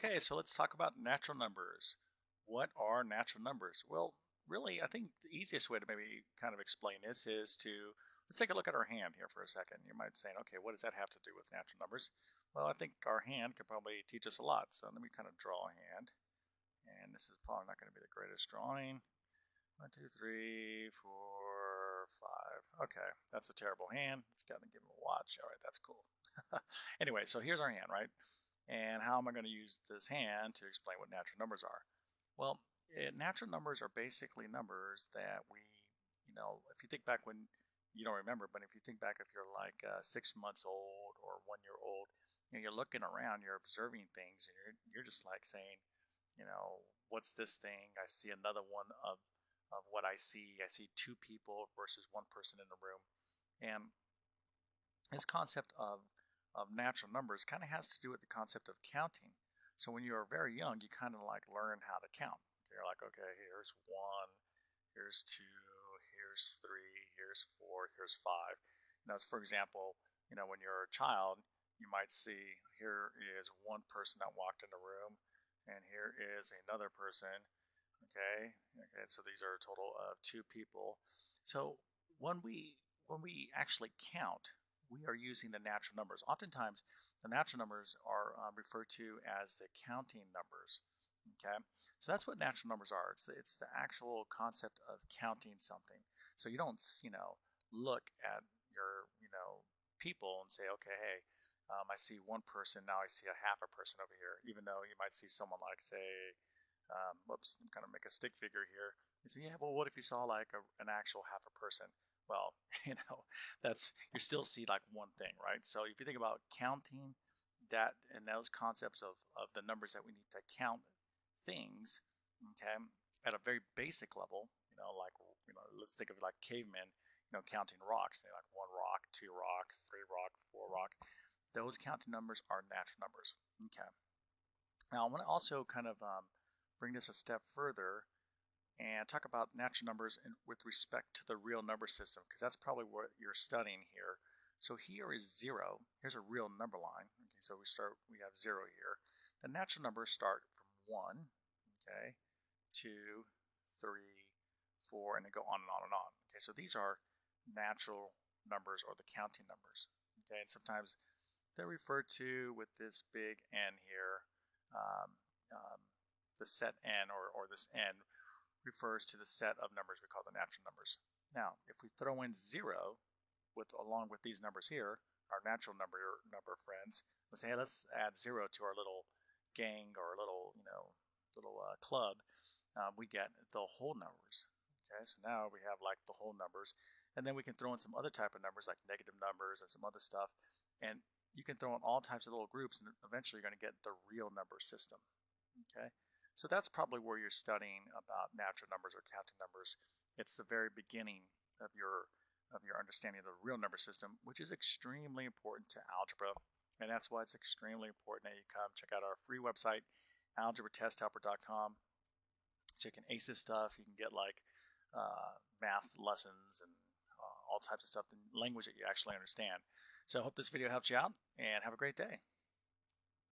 Okay, so let's talk about natural numbers. What are natural numbers? Well, really, I think the easiest way to maybe kind of explain this is to let's take a look at our hand here for a second. You might be saying, okay, what does that have to do with natural numbers? Well, I think our hand could probably teach us a lot. So let me kind of draw a hand. And this is probably not going to be the greatest drawing. 1, 2, 3, 4, 5. Okay, that's a terrible hand. It's got to give him a watch. All right, that's cool. Anyway, so here's our hand, right? And how am I going to use this hand to explain what natural numbers are? Well, natural numbers are basically numbers that if you think back when you don't remember, but if you think back, if you're like 6 months old or 1 year old, you're looking around, you're observing things, and you're just like saying, what's this thing? I see another one of what I see. I see two people versus one person in the room, and this concept of natural numbers kind of has to do with the concept of counting. So when you are very young, you kind of like learn how to count. You're like, okay, here's one, here's two, here's three, here's four, here's five. For example, when you're a child, you might see here is one person that walked in the room, and here is another person. Okay. So these are a total of two people. So when we actually count, we are using the natural numbers. Oftentimes, the natural numbers are referred to as the counting numbers. Okay, so that's what natural numbers are. It's the actual concept of counting something. So you don't look at your people and say, okay, hey, I see one person now. I see a half a person over here. Even though you might see someone like say, whoops, I'm kind of make a stick figure here. You say, yeah, well, what if you saw like an actual half a person? Well, that's you still see like one thing, right? So if you think about counting that and those concepts of the numbers that we need to count things, okay, at a very basic level, like let's think of it like cavemen, counting rocks. They like one rock, two rock, three rock, four rock. Those counting numbers are natural numbers. Okay. Now I want to also kind of bring this a step further and talk about natural numbers with respect to the real number system, because that's probably what you're studying here. So here is 0. Here's a real number line. Okay, so we have 0 here. The natural numbers start from 1, okay, 2, 3, 4, and they go on and on and on. Okay, so these are natural numbers or the counting numbers. Okay, and sometimes they're referred to with this big N here. Um, um, the set N or this N refers to the set of numbers we call the natural numbers. Now, if we throw in 0 along with these numbers here, our natural number friends, we say, hey, let's add 0 to our little gang or little club. We get the whole numbers. Okay, so now we have like the whole numbers, and then we can throw in some other type of numbers like negative numbers and some other stuff, and you can throw in all types of little groups, and eventually you're going to get the real number system. Okay, so that's probably where you're studying about natural numbers or counting numbers. It's the very beginning of your understanding of the real number system, which is extremely important to algebra, and that's why it's extremely important that you come check out our free website, algebratesthelper.com. So you can ace this stuff. You can get like math lessons and all types of stuff in language that you actually understand. So I hope this video helps you out, and have a great day.